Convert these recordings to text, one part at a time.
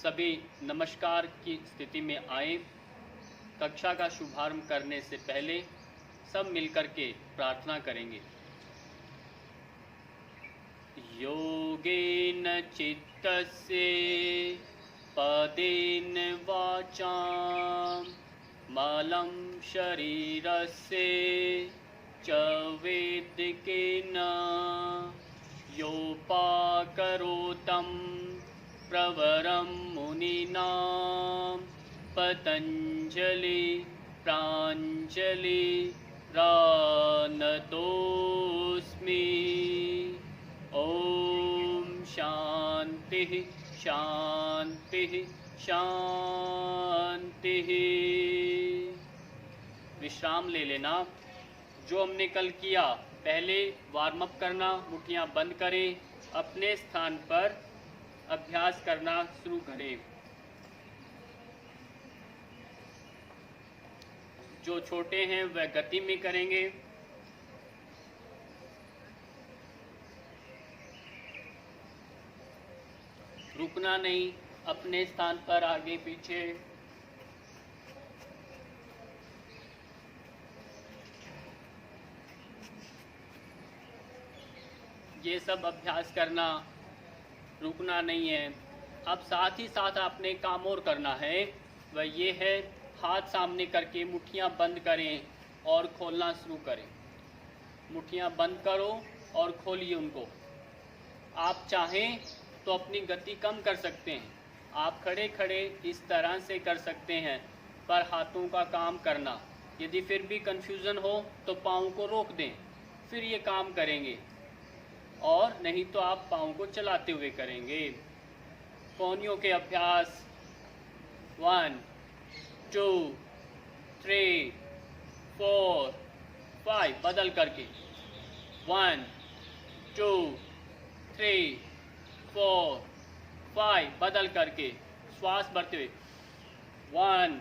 सभी नमस्कार की स्थिति में आए। कक्षा का शुभारंभ करने से पहले सब मिलकर के प्रार्थना करेंगे। योगेन चित्तस्य पदेन वाचां मलं शरीरस्य च वेदिकेन योपाकरोतं प्रवरं मुनीनां पतञ्जलि प्राञ्जलि रानतोऽस्मि। ओम शांति शांति शांति। विश्राम ले लेना। जो हमने कल किया, पहले वार्म अप करना, मुट्ठियां बंद करें, अपने स्थान पर अभ्यास करना शुरू करें। जो छोटे हैं वह गति में करेंगे। रुकना नहीं, अपने स्थान पर आगे पीछे। ये सब अभ्यास करना, रुकना नहीं है। अब साथ ही साथ आपने काम और करना है, वह ये है हाथ सामने करके मुट्ठियां बंद करें और खोलना शुरू करें। मुट्ठियां बंद करो और खोलिए उनको। आप चाहें तो अपनी गति कम कर सकते हैं। आप खड़े खड़े इस तरह से कर सकते हैं, पर हाथों का काम करना। यदि फिर भी कंफ्यूजन हो तो पाँव को रोक दें, फिर ये काम करेंगे, और नहीं तो आप पाँव को चलाते हुए करेंगे। कोहनियों के अभ्यास 1 2 3 4 5 बदल करके 1 2 3 4 5 बदल करके श्वास भरते हुए 1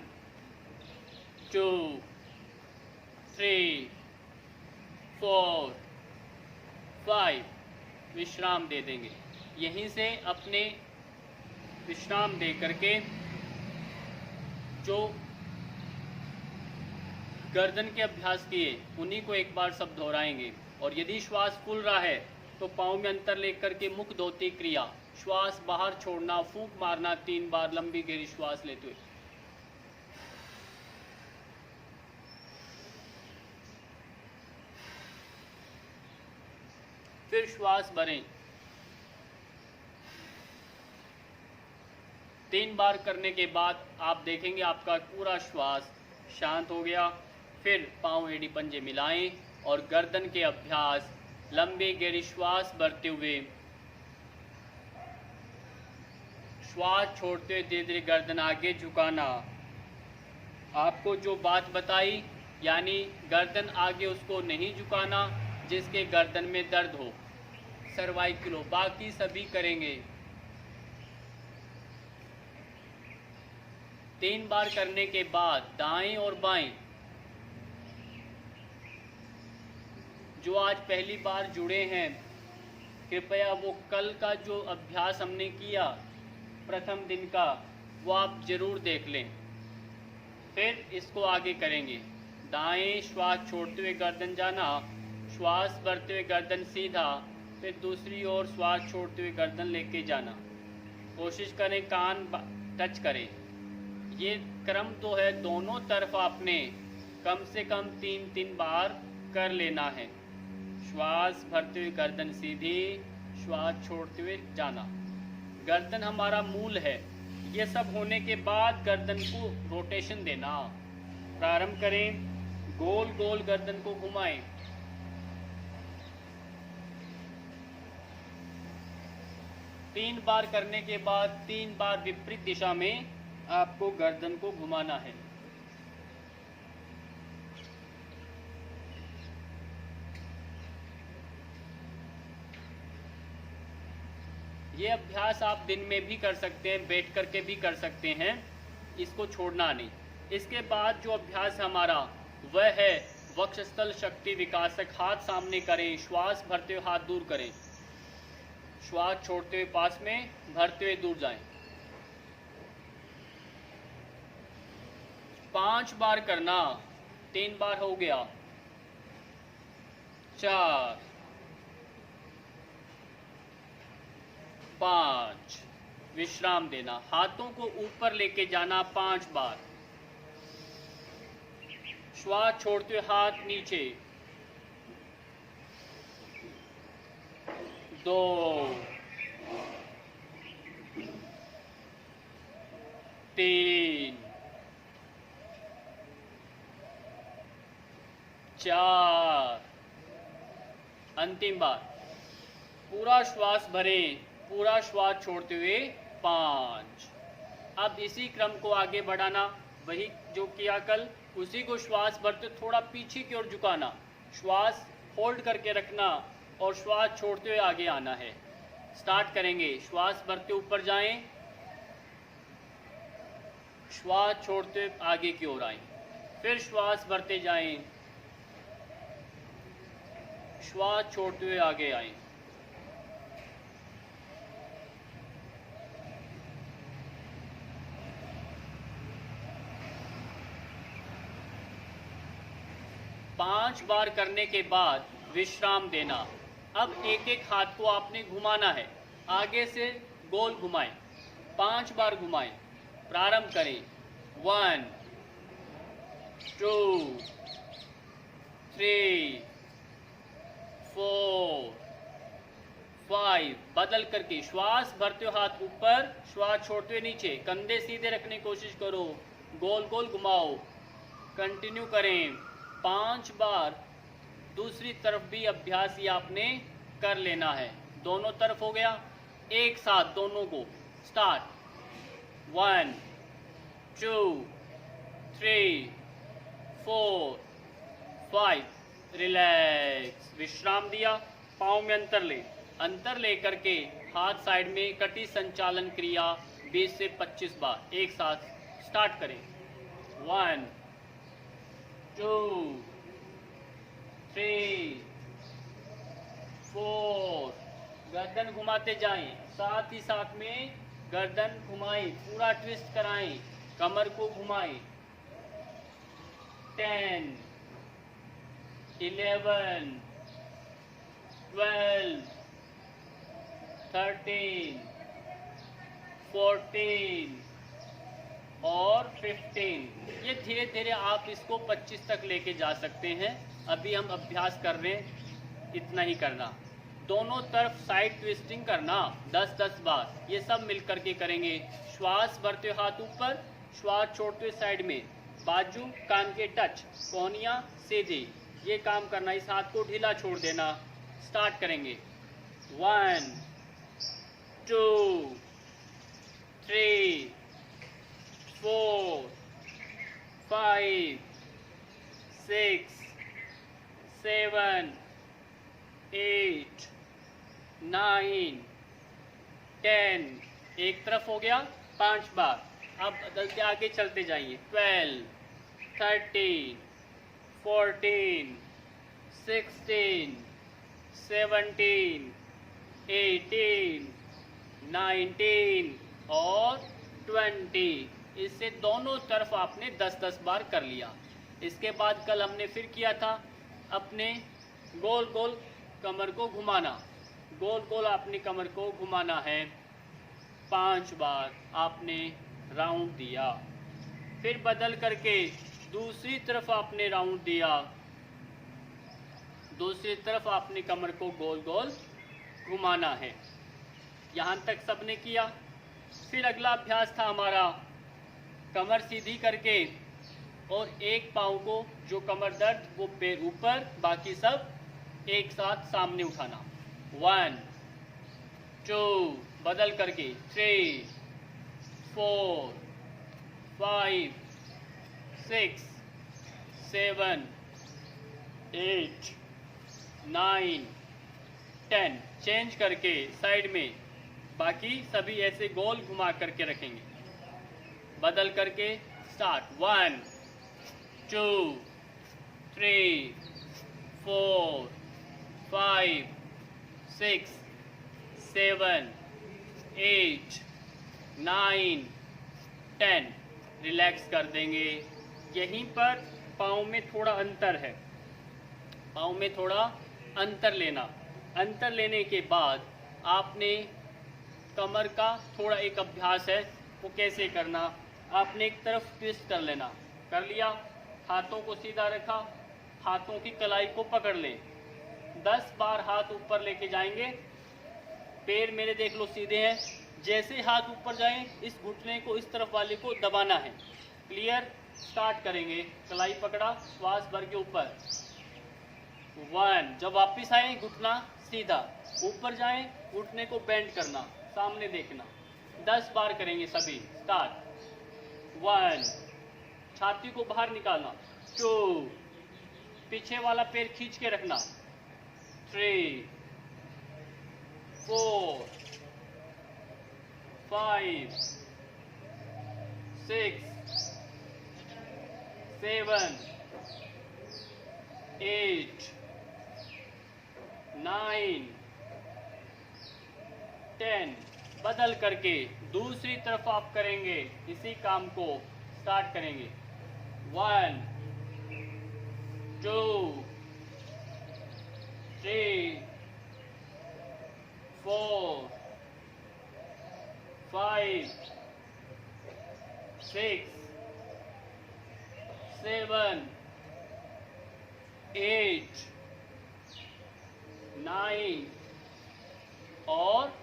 2 3 4 5 विश्राम दे देंगे। यहीं से अपने विश्राम दे करके जो गर्दन के अभ्यास किए उन्हीं को एक बार सब दोहराएंगे। और यदि श्वास फूल रहा है तो पाँव में अंतर लेकर के मुख धोती क्रिया, श्वास बाहर छोड़ना, फूंक मारना 3 बार लंबी गहरी श्वास लेते हुए। फिर श्वास भरें। 3 बार करने के बाद आप देखेंगे आपका पूरा श्वास शांत हो गया। फिर पाँव एड़ी पंजे मिलाएं और गर्दन के अभ्यास, लंबी गहरी श्वास भरते हुए, श्वास छोड़ते हुए धीरे धीरे गर्दन आगे झुकाना। आपको जो बात बताई, यानी गर्दन आगे उसको नहीं झुकाना जिसके गर्दन में दर्द हो, सर्वाइकल हो। बाकी सभी करेंगे। 3 बार करने के बाद दाएं और बाएं। जो आज पहली बार जुड़े हैं, कृपया वो कल का जो अभ्यास हमने किया प्रथम दिन का, वो आप जरूर देख लें। फिर इसको आगे करेंगे। दाएं श्वास छोड़ते हुए गर्दन जाना, श्वास भरते हुए गर्दन सीधा, फिर दूसरी ओर श्वास छोड़ते हुए गर्दन लेके जाना। कोशिश करें कान टच करें। ये क्रम तो है, दोनों तरफ आपने कम से कम 3-3 बार कर लेना है। श्वास भरते हुए गर्दन सीधी, श्वास छोड़ते हुए जाना। गर्दन हमारा मूल है। ये सब होने के बाद गर्दन को रोटेशन देना। प्रारंभ करें, गोल गोल गर्दन को घुमाएं। तीन बार करने के बाद 3 बार विपरीत दिशा में आपको गर्दन को घुमाना है। ये अभ्यास आप दिन में भी कर सकते हैं, बैठ करके भी कर सकते हैं, इसको छोड़ना नहीं। इसके बाद जो अभ्यास हमारा वह है वक्षस्थल शक्ति विकासक। हाथ सामने करें, श्वास भरते हुए हाथ दूर करें, श्वास छोड़ते हुए पास में, भरते हुए दूर जाएं। 5 बार करना, 3 बार हो गया, 4, 5, विश्राम देना, हाथों को ऊपर लेके जाना 5 बार, श्वास छोड़ते हुए हाथ नीचे, 2, 3, 4, अंतिम बार, पूरा श्वास भरें, पूरा श्वास छोड़ते हुए 5। अब इसी क्रम को आगे बढ़ाना, वही जो किया कल, उसी को श्वास भरते थोड़ा पीछे की ओर झुकाना, श्वास होल्ड करके रखना और श्वास छोड़ते हुए आगे आना है। स्टार्ट करेंगे, श्वास भरते ऊपर जाएं, श्वास छोड़ते हुए आगे की ओर आएं, फिर श्वास भरते जाएं, श्वास छोड़ते हुए आगे आएं। पांच बार करने के बाद विश्राम देना। अब एक एक हाथ को आपने घुमाना है, आगे से गोल घुमाएं, 5 बार घुमाएं। प्रारंभ करें, 1, 2, 3, 4, 5। बदल करके श्वास भरते हुए हाथ ऊपर, श्वास छोड़ते हुए नीचे, कंधे सीधे रखने की कोशिश करो, गोल गोल घुमाओ, कंटिन्यू करें 5 बार। दूसरी तरफ भी अभ्यास ये आपने कर लेना है। दोनों तरफ हो गया, एक साथ दोनों को। स्टार्ट, 1, 2, 3, 4, 5। रिलैक्स, विश्राम दिया, पाँव में अंतर ले करके हाथ साइड में कटी संचालन क्रिया 20 से 25 बार एक साथ। स्टार्ट करें, 1, 2, 3, 4। गर्दन घुमाते जाएं, साथ ही साथ में गर्दन घुमाएं, पूरा ट्विस्ट कराएं, कमर को घुमाएं। 10, 11, 12, 13, 14 और 15। ये धीरे धीरे आप इसको 25 तक लेके जा सकते हैं। अभी हम अभ्यास कर रहे हैं, इतना ही करना। दोनों तरफ साइड ट्विस्टिंग करना 10-10 बार, ये सब मिल करके करेंगे। श्वास भरते हुए हाथ ऊपर, श्वास छोड़ते हुए साइड में, बाजू कान के टच, कोहनियाँ सीधी, ये काम करना। इस हाथ को ढीला छोड़ देना। स्टार्ट करेंगे, 1, 2, 3, 4, 5, 6, 7, 8, 9, 10। एक तरफ हो गया 5 बार। अब बदलते आगे चलते जाइए, 12, 13, 14, 16, 17, 18, 19 और 20। इससे दोनों तरफ आपने 10-10 बार कर लिया। इसके बाद कल हमने फिर किया था, अपने गोल गोल कमर को घुमाना, गोल गोल आपने कमर को घुमाना है 5 बार। आपने राउंड दिया, फिर बदल करके दूसरी तरफ आपने राउंड दिया, दूसरी तरफ आपने कमर को गोल गोल घुमाना है। यहाँ तक सबने किया। फिर अगला अभ्यास था हमारा, कमर सीधी करके और एक पाँव को, जो कमर दर्द, वो पैर ऊपर, बाकी सब एक साथ सामने उठाना। 1, 2, बदल करके 3, 4, 5, 6, 7, 8, 9, 10। चेंज करके साइड में, बाकी सभी ऐसे गोल घुमा करके रखेंगे। बदल करके स्टार्ट, 1, 2, 3, 4, 5, 6, 7, 8, 9, 10। रिलैक्स कर देंगे, यहीं पर पाँव में थोड़ा अंतर है, पाँव में थोड़ा अंतर लेना। अंतर लेने के बाद आपने कमर का थोड़ा एक अभ्यास है, वो कैसे करना, आपने एक तरफ ट्विस्ट कर लेना। कर लिया, हाथों को सीधा रखा, हाथों की कलाई को पकड़ लें, 10 बार हाथ ऊपर लेके जाएंगे। पैर मेरे देख लो सीधे हैं, जैसे हाथ ऊपर जाएं इस घुटने को इस तरफ वाले को दबाना है। क्लियर? स्टार्ट करेंगे, कलाई पकड़ा, श्वास भर के ऊपर 1। जब वापस आए घुटना सीधा, ऊपर जाएं घुटने को बेंड करना, सामने देखना। 10 बार करेंगे सभी। स्टार्ट। 1, छाती को बाहर निकालना। 2, पीछे वाला पैर खींच के रखना। 3, 4, 5, 6, 7, 8, 9, 10। बदल करके दूसरी तरफ आप करेंगे इसी काम को। स्टार्ट करेंगे। 1, 2, 3, 4, 5, 6, 7, 8, 9 और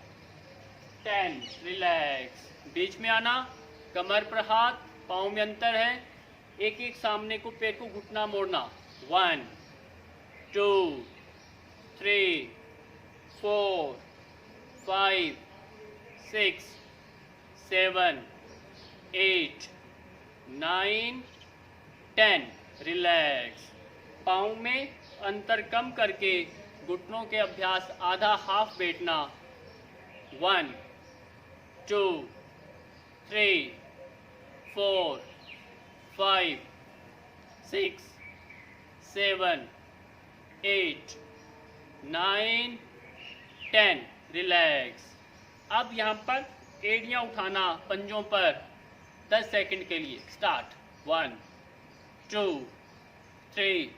10। रिलैक्स। बीच में आना, कमर पर हाथ, पाँव में अंतर है, एक एक सामने को पैर को घुटना मोड़ना। 1, 2, 3, 4, 5, 6, 7, 8, 9, 10। रिलैक्स। पाँव में अंतर कम करके घुटनों के अभ्यास आधा हाफ बैठना। 1, 2, 3, 4, 5, 6, 7, 8, 9, 10। रिलैक्स। अब यहाँ पर एड़ियाँ उठाना पंजों पर 10 सेकंड के लिए। स्टार्ट। 1, 2, 3,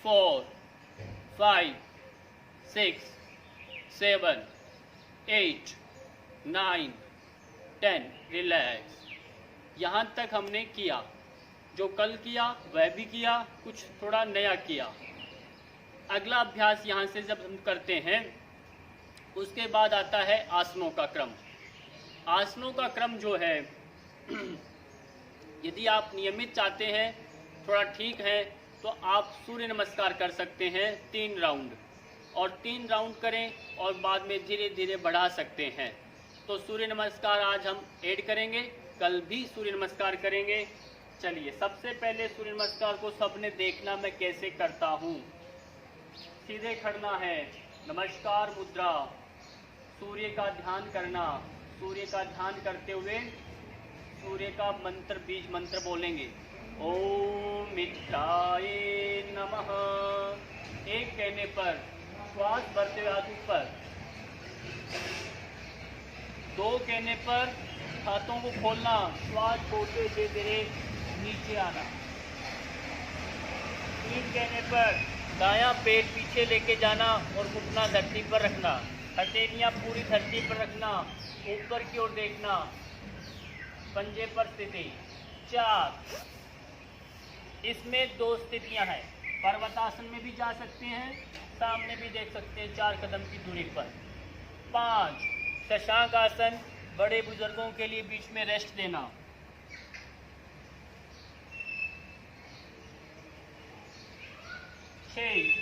4, 5, 6, 7, 8, 9, 10। रिलैक्स। यहाँ तक हमने किया, जो कल किया वह भी किया, कुछ थोड़ा नया किया। अगला अभ्यास यहाँ से जब हम करते हैं उसके बाद आता है आसनों का क्रम। आसनों का क्रम जो है यदि आप नियमित चाहते हैं, थोड़ा ठीक है, तो आप सूर्य नमस्कार कर सकते हैं 3 राउंड, और 3 राउंड करें और बाद में धीरे धीरे बढ़ा सकते हैं। तो सूर्य नमस्कार आज हम ऐड करेंगे, कल भी सूर्य नमस्कार करेंगे। चलिए, सबसे पहले सूर्य नमस्कार को सबने देखना मैं कैसे करता हूँ। सीधे खड़ना है, नमस्कार मुद्रा, सूर्य का ध्यान करना। सूर्य का ध्यान करते हुए सूर्य का मंत्र, बीज मंत्र बोलेंगे। ओम मित्राय नमः। एक कहने पर श्वास भरते हुए हाथ ऊपर। 2 कहने पर हाथों को खोलना, श्वास छोड़ते धीरे धीरे नीचे आना। 3 कहने पर दायां पेट पीछे लेके जाना और घुटना धरती पर रखना, हथेलियां पूरी धरती पर रखना, ऊपर की ओर देखना, पंजे पर स्थिति। 4, इसमें 2 स्थितियां हैं, पर्वतासन में भी जा सकते हैं, सामने भी देख सकते हैं 4 कदम की दूरी पर। 5, शशांक आसन, बड़े बुजुर्गों के लिए बीच में रेस्ट देना। 6,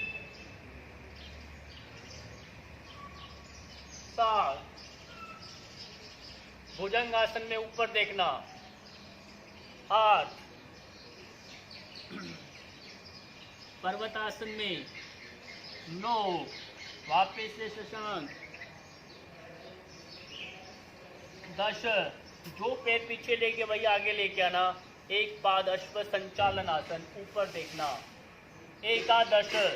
7, भुजंग आसन में ऊपर देखना। 8, पर्वतासन में। 9, वापस से शशांक। 10, जो पैर पीछे लेके वही आगे लेके आना। एक पाद अश्व संचालन आसन, ऊपर देखना। 11,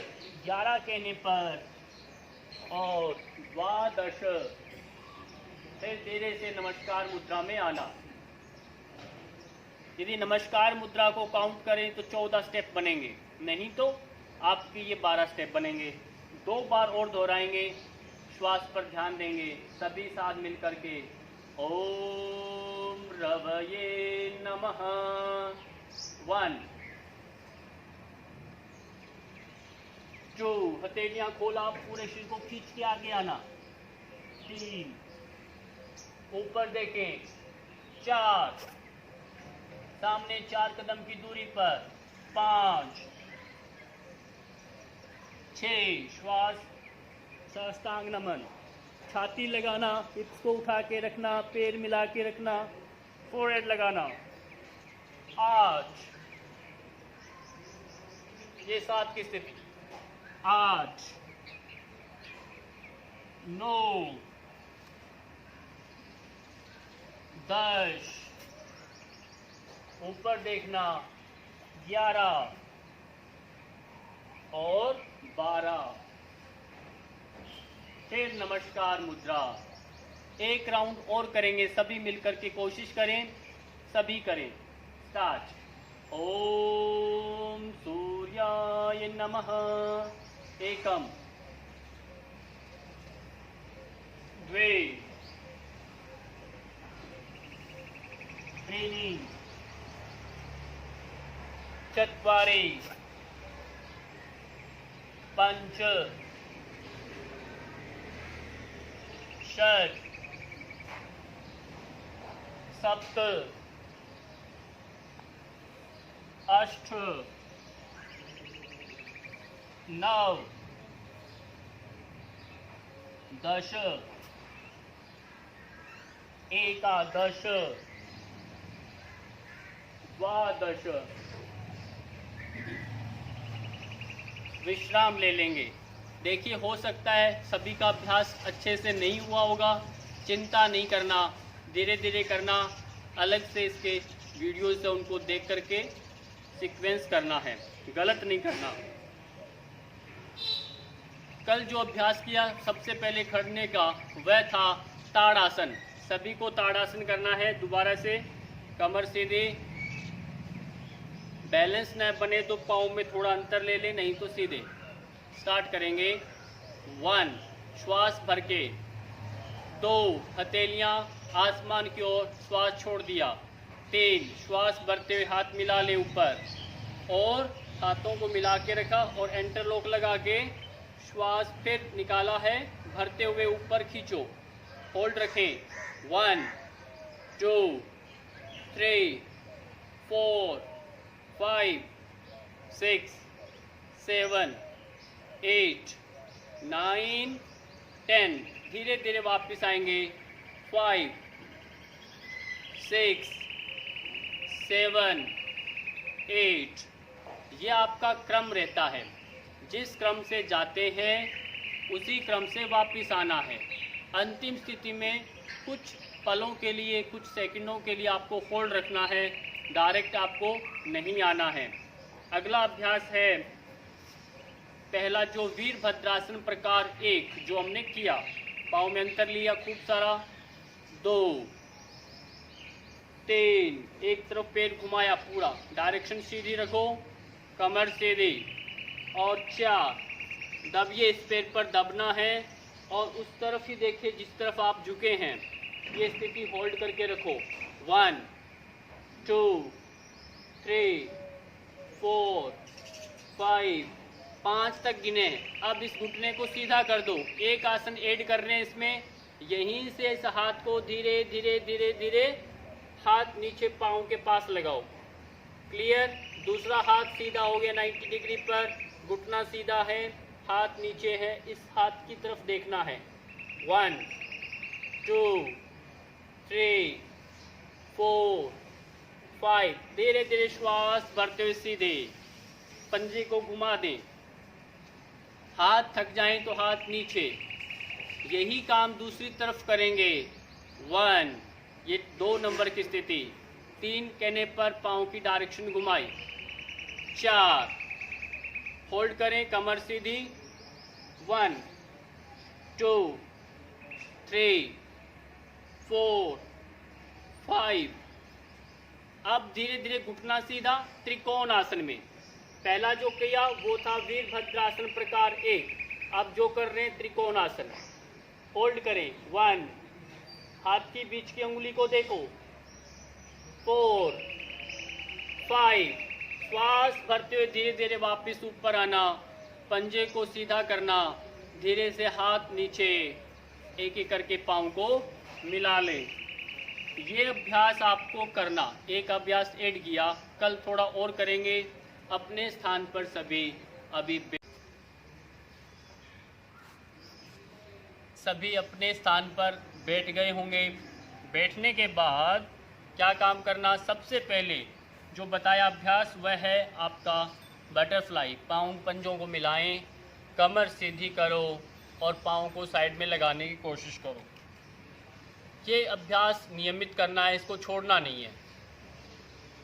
11 कहने पर और 12, फिर धीरे से नमस्कार मुद्रा में आना। यदि नमस्कार मुद्रा को काउंट करें तो 14 स्टेप बनेंगे, नहीं तो आपकी ये 12 स्टेप बनेंगे। 2 बार और दोहराएंगे, श्वास पर ध्यान देंगे सभी साथ मिल करके। ओम रवये नमः। 1 2, हथेलियां खोला, पूरे शरीर को खींच के आगे आना। 3, ऊपर देखें। 4, सामने 4 कदम की दूरी पर। 5, 6, श्वास साष्टांग नमन, छाती लगाना, हिप्स को उठा के रखना, पैर मिला के रखना, फोरहेड लगाना। 8, ये 7 की स्थिति। 8, 9, 10, ऊपर देखना। 11 और 12। फिर नमस्कार मुद्रा। एक राउंड और करेंगे, सभी मिलकर के कोशिश करें, सभी करें। स्टार्ट। ओम सूर्याय नमः। एकम, द्वे, त्रीणि, चत्वारि, पंच, षट्, सप्त, अष्ट, नव, दश, एकादश, द्वादश। विश्राम ले लेंगे। देखिए, हो सकता है सभी का अभ्यास अच्छे से नहीं हुआ होगा, चिंता नहीं करना, धीरे धीरे करना। अलग से इसके वीडियो से उनको देख करके सीक्वेंस करना है, गलत नहीं करना। कल जो अभ्यास किया सबसे पहले खड़ने का, वह था ताड़ासन। सभी को ताड़ासन करना है। दोबारा से कमर सीधे, बैलेंस न बने तो पाँव में थोड़ा अंतर ले लें, नहीं तो सीधे। स्टार्ट करेंगे। 1, श्वास भर के। 2, हथेलियां आसमान की ओर, श्वास छोड़ दिया। 3, श्वास भरते हुए हाथ मिला ले ऊपर और हाथों को मिला के रखा और एंटरलॉक लगा के श्वास फिर निकाला है, भरते हुए ऊपर खींचो, होल्ड रखें। 1, 2, 3, 4, 5, 6, 7, 8, 9, 10। धीरे धीरे वापस आएंगे। 5, 6, 7, 8। ये आपका क्रम रहता है। जिस क्रम से जाते हैं उसी क्रम से वापस आना है। अंतिम स्थिति में कुछ पलों के लिए, कुछ सेकंडों के लिए आपको होल्ड रखना है, डायरेक्ट आपको नहीं आना है। अगला अभ्यास है पहला, जो वीरभद्रासन प्रकार 1 जो हमने किया। पाँव में अंतर लिया खूब सारा। 2, 3, एक तरफ पैर घुमाया पूरा, डायरेक्शन सीधी रखो, कमर सीधी। और 4, दबिए, इस पैर पर दबना है और उस तरफ ही देखिए जिस तरफ आप झुके हैं। ये स्थिति होल्ड करके रखो। 1, 2, 3, 4, 5 तक गिने। अब इस घुटने को सीधा कर दो। एक आसन ऐड कर रहे हैं इसमें। यहीं से इस हाथ को धीरे धीरे धीरे धीरे हाथ नीचे पाँव के पास लगाओ। क्लियर। दूसरा हाथ सीधा हो गया 90 डिग्री पर, घुटना सीधा है, हाथ नीचे है, इस हाथ की तरफ देखना है। 1, 2, 3, 4, 5। धीरे धीरे श्वास भरते हुए सीधे पंजे को घुमा दें। हाथ थक जाएं तो हाथ नीचे। यही काम दूसरी तरफ करेंगे। 1, ये 2 नंबर की स्थिति। 3 कहने पर पाँव की डायरेक्शन घुमाई। 4, होल्ड करें, कमर सीधी। 1, 2, 3, 4, 5, अब धीरे धीरे घुटना सीधा त्रिकोण आसन में। पहला जो किया वो था वीरभद्रासन प्रकार 1, अब जो कर रहे हैं त्रिकोण आसन। होल्ड करें 1, हाथ की बीच की उंगली को देखो 4, 5, श्वास भरते हुए धीरे धीरे वापस ऊपर आना, पंजे को सीधा करना, धीरे से हाथ नीचे, एक एक करके पाँव को मिला लें। ये अभ्यास आपको करना, एक अभ्यास ऐड किया, कल थोड़ा और करेंगे। अपने स्थान पर सभी अपने स्थान पर बैठ गए होंगे। बैठने के बाद क्या काम करना, सबसे पहले जो बताया अभ्यास वह है आपका बटरफ्लाई। पाँव पंजों को मिलाएं, कमर सीधी करो और पाँव को साइड में लगाने की कोशिश करो। ये अभ्यास नियमित करना है, इसको छोड़ना नहीं है।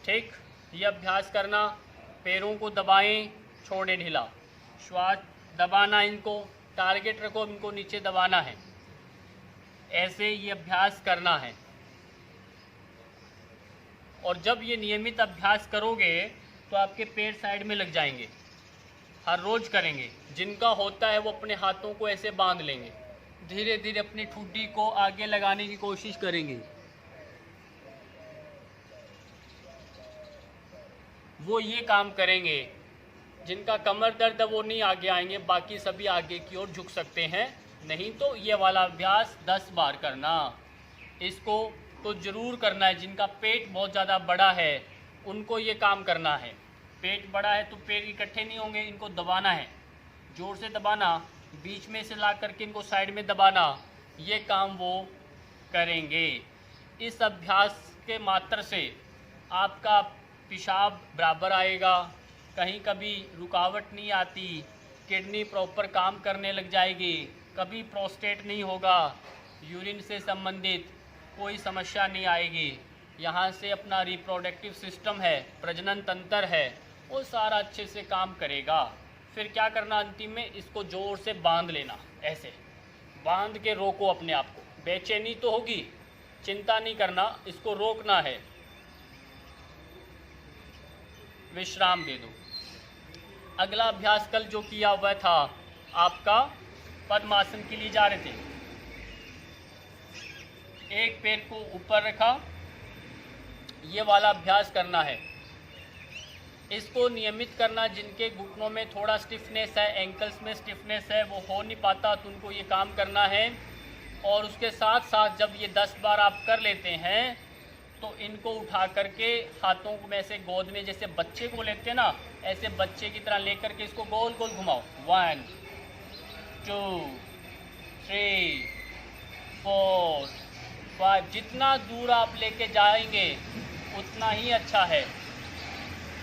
ठीक, ये अभ्यास करना। पैरों को दबाएं, छोड़े ढीला, श्वास दबाना, इनको टारगेट रखो, इनको नीचे दबाना है। ऐसे ये अभ्यास करना है। और जब ये नियमित अभ्यास करोगे तो आपके पैर साइड में लग जाएंगे। हर रोज करेंगे। जिनका होता है वो अपने हाथों को ऐसे बांध लेंगे, धीरे धीरे अपनी ठुड्डी को आगे लगाने की कोशिश करेंगे। वो ये काम करेंगे। जिनका कमर दर्द है वो नहीं आगे आएंगे, बाकी सभी आगे की ओर झुक सकते हैं। नहीं तो ये वाला अभ्यास 10 बार करना। इसको तो ज़रूर करना है। जिनका पेट बहुत ज़्यादा बड़ा है उनको ये काम करना है। पेट बड़ा है तो पैर इकट्ठे नहीं होंगे, इनको दबाना है, ज़ोर से दबाना, बीच में से ला करके इनको साइड में दबाना। ये काम वो करेंगे। इस अभ्यास के मात्र से आपका पेशाब बराबर आएगा, कहीं कभी रुकावट नहीं आती, किडनी प्रॉपर काम करने लग जाएगी, कभी प्रोस्टेट नहीं होगा, यूरिन से संबंधित कोई समस्या नहीं आएगी। यहाँ से अपना रिप्रोडक्टिव सिस्टम है, प्रजनन तंत्र है, वो सारा अच्छे से काम करेगा। फिर क्या करना, अंतिम में इसको ज़ोर से बांध लेना। ऐसे बांध के रोको अपने आप को। बेचैनी तो होगी, चिंता नहीं करना, इसको रोकना है। विश्राम दे दो। अगला अभ्यास कल जो किया वह था आपका पद्मासन के लिए जा रहे थे। एक पैर को ऊपर रखा, ये वाला अभ्यास करना है। इसको नियमित करना। जिनके घुटनों में थोड़ा स्टिफनेस है, एंकल्स में स्टिफनेस है, वो हो नहीं पाता, तो उनको ये काम करना है। और उसके साथ साथ जब ये 10 बार आप कर लेते हैं तो इनको उठा करके हाथों को में से गोद में जैसे बच्चे को लेते हैं ना, ऐसे बच्चे की तरह लेकर के इसको गोल गोल घुमाओ। 1, 2, 3, 4, 5। जितना दूर आप लेके जाएंगे उतना ही अच्छा है।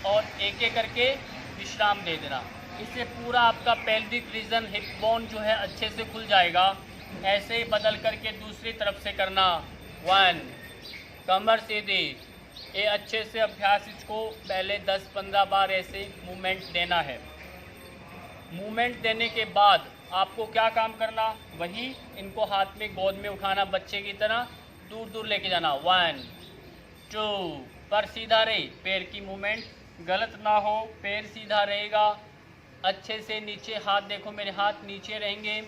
और एक एक करके विश्राम दे देना। इससे पूरा आपका पेल्विक रीजन, हिप बोन जो है अच्छे से खुल जाएगा। ऐसे ही बदल करके दूसरी तरफ से करना। 1, कमर सीधी। ये अच्छे से अभ्यास, इसको पहले 10-15 बार ऐसे मूवमेंट देना है। मूवमेंट देने के बाद आपको क्या काम करना, वही इनको हाथ में गोद में उठाना, बच्चे की तरह दूर दूर लेके जाना। 1, 2, पर सीधा रहे, पैर की मूवमेंट गलत ना हो, पैर सीधा रहेगा। अच्छे से नीचे हाथ देखो, मेरे हाथ नीचे रहेंगे।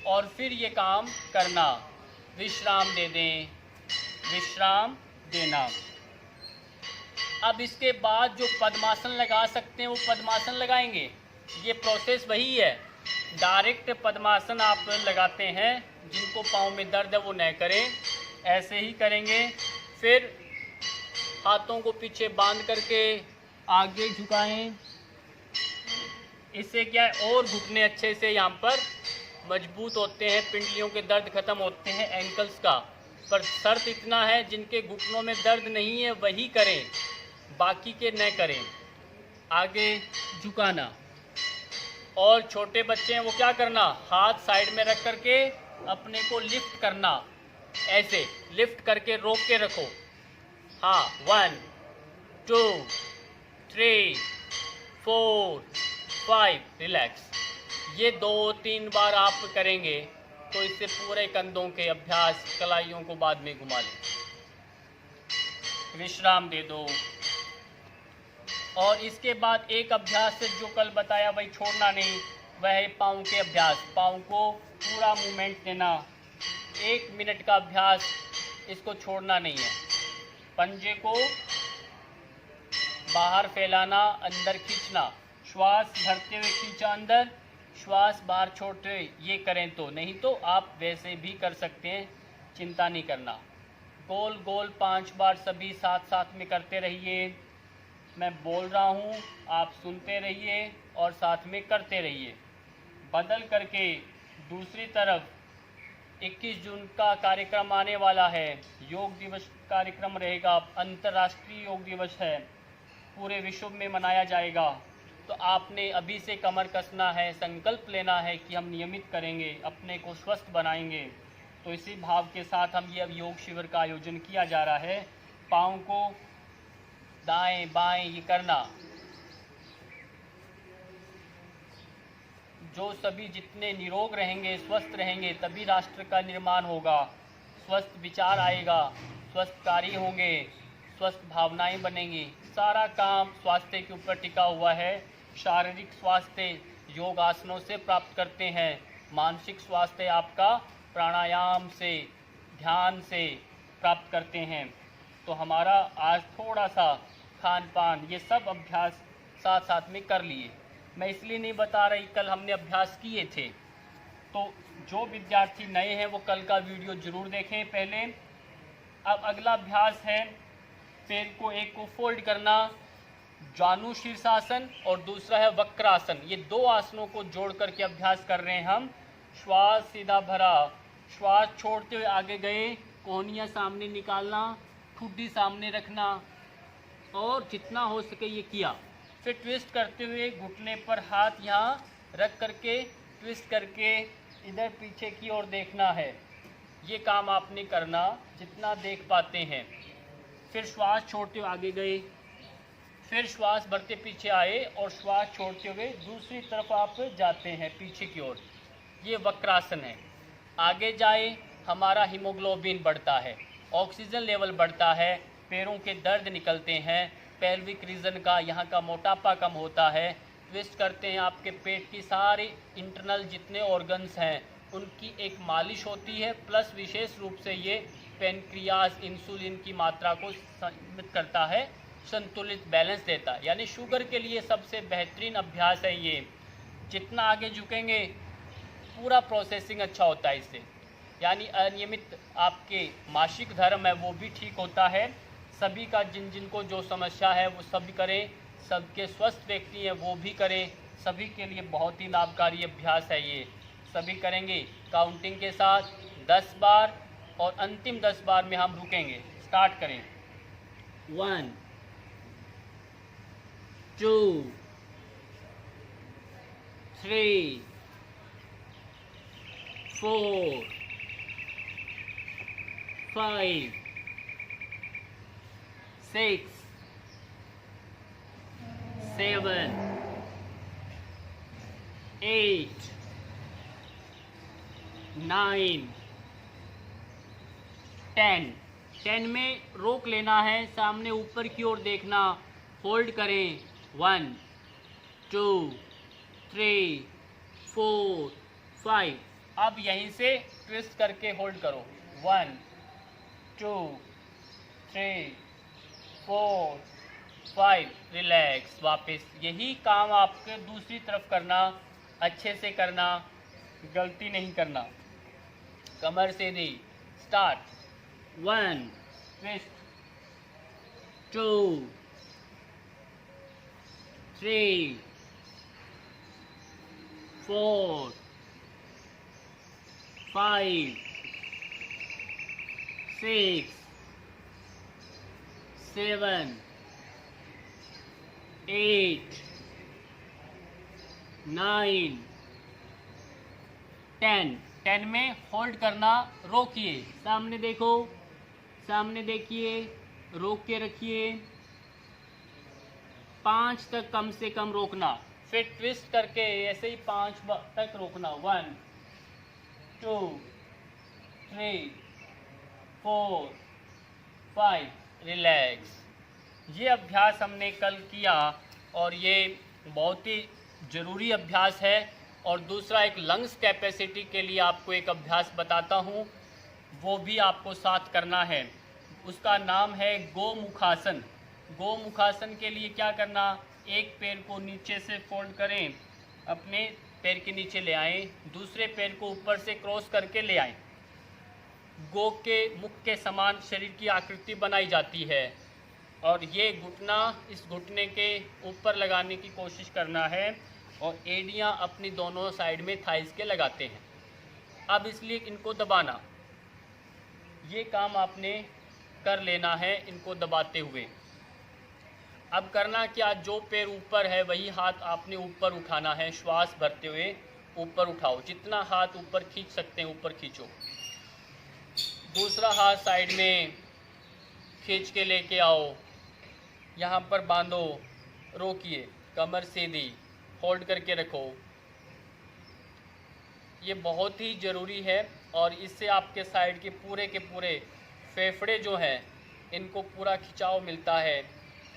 और फिर ये काम करना। विश्राम दे दें, विश्राम देना। अब इसके बाद जो पद्मासन लगा सकते हैं वो पद्मासन लगाएंगे। ये प्रोसेस वही है, डायरेक्ट पद्मासन आप लगाते हैं। जिनको पाँव में दर्द है वो न करें, ऐसे ही करेंगे। फिर हाथों को पीछे बांध करके आगे झुकाएं। इससे क्या है, और घुटने अच्छे से यहाँ पर मजबूत होते हैं, पिंडलियों के दर्द खत्म होते हैं, एंकल्स का। पर शर्त इतना है, जिनके घुटनों में दर्द नहीं है वही करें, बाकी के न करें। आगे झुकाना। और छोटे बच्चे हैं वो क्या करना, हाथ साइड में रख करके अपने को लिफ्ट करना। ऐसे लिफ्ट करके रोक के रखो। हाँ, 1, 2, 3, 4, 5, रिलैक्स। ये 2-3 बार आप करेंगे तो इससे पूरे कंधों के अभ्यास, कलाइयों को बाद में घुमा लें। विश्राम दे दो। और इसके बाद एक अभ्यास जो कल बताया वही छोड़ना नहीं, वह है पाँव के अभ्यास। पाँव को पूरा मूवमेंट देना, 1 मिनट का अभ्यास, इसको छोड़ना नहीं है। पंजे को बाहर फैलाना, अंदर खींचना, श्वास भरते हुए खींचा अंदर, श्वास बाहर छोड़ते हुए, ये करें तो, नहीं तो आप वैसे भी कर सकते हैं, चिंता नहीं करना। गोल गोल 5 बार सभी साथ साथ में करते रहिए। मैं बोल रहा हूँ, आप सुनते रहिए और साथ में करते रहिए। बदल करके दूसरी तरफ 21 जून का कार्यक्रम आने वाला है, योग दिवस कार्यक्रम रहेगा, अंतर्राष्ट्रीय योग दिवस है, पूरे विश्व में मनाया जाएगा। तो आपने अभी से कमर कसना है, संकल्प लेना है कि हम नियमित करेंगे, अपने को स्वस्थ बनाएंगे। तो इसी भाव के साथ हम ये अब योग शिविर का आयोजन किया जा रहा है। पाँव को दाएं बाएं ये करना, जो सभी जितने निरोग रहेंगे, स्वस्थ रहेंगे, तभी राष्ट्र का निर्माण होगा। स्वस्थ विचार आएगा, स्वस्थ कार्य होंगे, स्वस्थ भावनाएं बनेंगी। सारा काम स्वास्थ्य के ऊपर टिका हुआ है। शारीरिक स्वास्थ्य योग आसनों से प्राप्त करते हैं, मानसिक स्वास्थ्य आपका प्राणायाम से, ध्यान से प्राप्त करते हैं। तो हमारा आज थोड़ा सा खान पान ये सब अभ्यास साथ साथ में कर लिए। मैं इसलिए नहीं बता रही, कल हमने अभ्यास किए थे, तो जो विद्यार्थी नए हैं वो कल का वीडियो ज़रूर देखें पहले। अब अगला अभ्यास है पैर को एक को फोल्ड करना, जानु शीर्षासन, और दूसरा है वक्रासन। ये 2 आसनों को जोड़ करके अभ्यास कर रहे हैं हम। श्वास सीधा भरा, श्वास छोड़ते हुए आगे गए, कोहनियाँ सामने निकालना, ठुड्डी सामने रखना, और जितना हो सके ये किया। फिर ट्विस्ट करते हुए घुटने पर हाथ यहाँ रख करके ट्विस्ट करके इधर पीछे की ओर देखना है। ये काम आपने करना जितना देख पाते हैं। फिर श्वास छोड़ते हुए आगे गए, फिर श्वास भरते पीछे आए और श्वास छोड़ते हुए दूसरी तरफ आप जाते हैं पीछे की ओर। ये वक्रासन है। आगे जाए, हमारा हीमोग्लोबिन बढ़ता है, ऑक्सीजन लेवल बढ़ता है, पैरों के दर्द निकलते हैं, पेल्विक रीजन का यहाँ का मोटापा कम होता है। ट्विस्ट करते हैं, आपके पेट की सारी इंटरनल जितने ऑर्गन्स हैं उनकी एक मालिश होती है, प्लस विशेष रूप से ये पेनक्रियाज इंसुलिन की मात्रा को सीमित करता है, संतुलित बैलेंस देता है। यानी शुगर के लिए सबसे बेहतरीन अभ्यास है ये। जितना आगे झुकेंगे पूरा प्रोसेसिंग अच्छा होता है इससे। यानी अनियमित आपके मासिक धर्म है वो भी ठीक होता है। सभी का जिन को जो समस्या है वो सभी करें, सबके स्वस्थ व्यक्ति हैं वो भी करें, सभी के लिए बहुत ही लाभकारी अभ्यास है ये। सभी करेंगे काउंटिंग के साथ 10 बार, और अंतिम 10 बार में हम रुकेंगे। स्टार्ट करें। 1 2 3 4 5 6 7 8 9 10। 10 में रोक लेना है, सामने ऊपर की ओर देखना, होल्ड करें। 1 2 3 4 5। अब यहीं से ट्विस्ट करके होल्ड करो। 1 2 3 4 5। रिलैक्स। वापस यही काम आपके दूसरी तरफ करना, अच्छे से करना, गलती नहीं करना। कमर से दी। स्टार्ट। 1 ट्विस्ट, 2 3 4 5 6 7 8 9 10। 10 में होल्ड करना, रोकिए, सामने देखो, सामने देखिए, रोक के रखिए। 5 तक कम से कम रोकना, फिर ट्विस्ट करके ऐसे ही 5 तक रोकना। 1 2 3 4 5। रिलैक्स। ये अभ्यास हमने कल किया और ये बहुत ही ज़रूरी अभ्यास है। और दूसरा एक लंग्स कैपेसिटी के लिए आपको एक अभ्यास बताता हूँ, वो भी आपको साथ करना है। उसका नाम है गोमुखासन। गोमुखासन के लिए क्या करना, एक पैर को नीचे से फोल्ड करें, अपने पैर के नीचे ले आएं, दूसरे पैर को ऊपर से क्रॉस करके ले आएं। गो के मुख के समान शरीर की आकृति बनाई जाती है और ये घुटना इस घुटने के ऊपर लगाने की कोशिश करना है और एड़ियाँ अपनी दोनों साइड में थाइस के लगाते हैं। अब इसलिए इनको दबाना, ये काम आपने कर लेना है इनको दबाते हुए। अब करना क्या, जो पैर ऊपर है वही हाथ आपने ऊपर उठाना है। श्वास भरते हुए ऊपर उठाओ, जितना हाथ ऊपर खींच सकते हैं ऊपर खींचो। दूसरा हाथ साइड में खींच के लेके आओ, यहाँ पर बांधो, रोकिए, कमर सीधी, होल्ड करके रखो। ये बहुत ही ज़रूरी है और इससे आपके साइड के पूरे फेफड़े जो हैं इनको पूरा खिंचाव मिलता है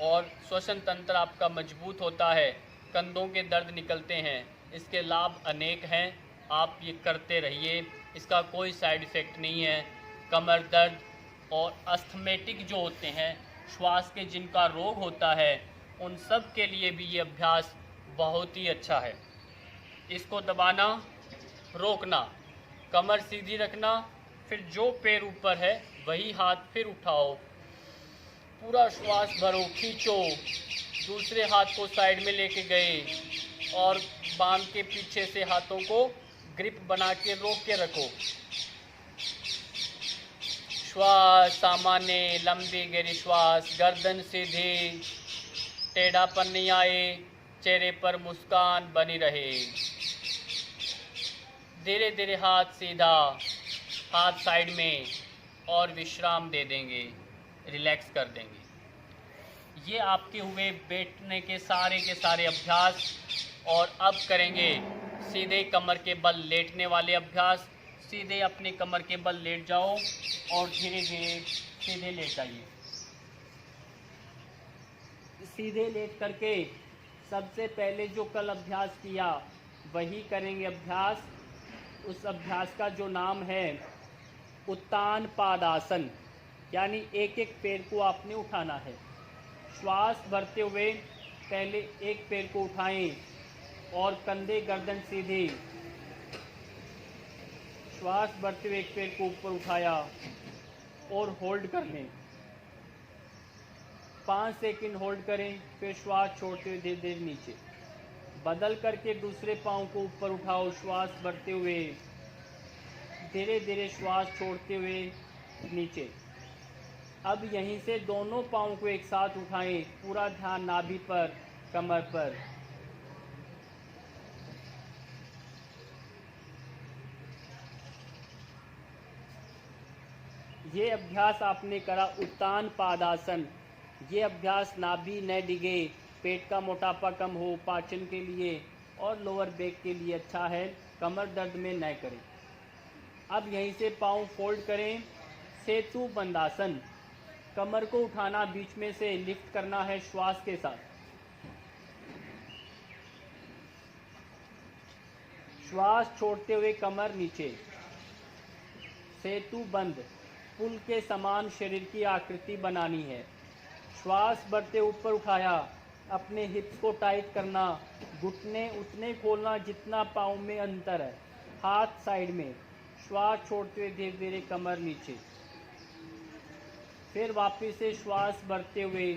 और श्वसन तंत्र आपका मजबूत होता है, कंधों के दर्द निकलते हैं। इसके लाभ अनेक हैं, आप ये करते रहिए, इसका कोई साइड इफ़ेक्ट नहीं है। कमर दर्द और अस्थमेटिक जो होते हैं, श्वास के जिनका रोग होता है, उन सब के लिए भी ये अभ्यास बहुत ही अच्छा है। इसको दबाना, रोकना, कमर सीधी रखना, फिर जो पैर ऊपर है वही हाथ फिर उठाओ, पूरा श्वास भरो, खींचो, दूसरे हाथ को साइड में लेके गए और बांध के पीछे से हाथों को ग्रिप बना के रोक के रखो। श्वास सामान्य, लंबी गहरी श्वास, गर्दन सीधी, टेढ़ापन नहीं आए, चेहरे पर मुस्कान बनी रहे। धीरे धीरे हाथ सीधा, हाथ साइड में और विश्राम दे देंगे, रिलैक्स कर देंगे। ये आपके हुए बैठने के सारे अभ्यास। और अब करेंगे सीधे कमर के बल लेटने वाले अभ्यास। सीधे अपने कमर के बल लेट जाओ और धीरे धीरे सीधे लेट जाइए। सीधे लेट करके सबसे पहले जो कल अभ्यास किया वही करेंगे अभ्यास। उस अभ्यास का जो नाम है उत्तान पादासन, यानी एक एक पैर को आपने उठाना है। श्वास भरते हुए पहले एक पैर को उठाएं और कंधे गर्दन सीधी। श्वास भरते हुए एक पैर को ऊपर उठाया और होल्ड कर लें, 5 सेकंड होल्ड करें, फिर श्वास छोड़ते हुए धीरे धीरे नीचे। बदल करके दूसरे पाँव को ऊपर उठाओ, श्वास भरते हुए, धीरे धीरे श्वास छोड़ते हुए नीचे। अब यहीं से दोनों पाँव को एक साथ उठाएं, पूरा ध्यान नाभि पर, कमर पर। ये अभ्यास आपने करा उत्तान पादासन। ये अभ्यास नाभि न डिगे, पेट का मोटापा कम हो, पाचन के लिए और लोअर बैक के लिए अच्छा है, कमर दर्द में न करें। अब यहीं से पाँव फोल्ड करें, सेतु बंदासन। कमर को उठाना, बीच में से लिफ्ट करना है श्वास के साथ। श्वास छोड़ते हुए कमर नीचे, सेतु बंद, पुल के समान शरीर की आकृति बनानी है। श्वास भरते ऊपर उठाया, अपने हिप्स को टाइट करना, घुटने उतने खोलना जितना पाँव में अंतर है, हाथ साइड में। श्वास छोड़ते हुए धीरे धीरे कमर नीचे, फिर वापस से श्वास भरते हुए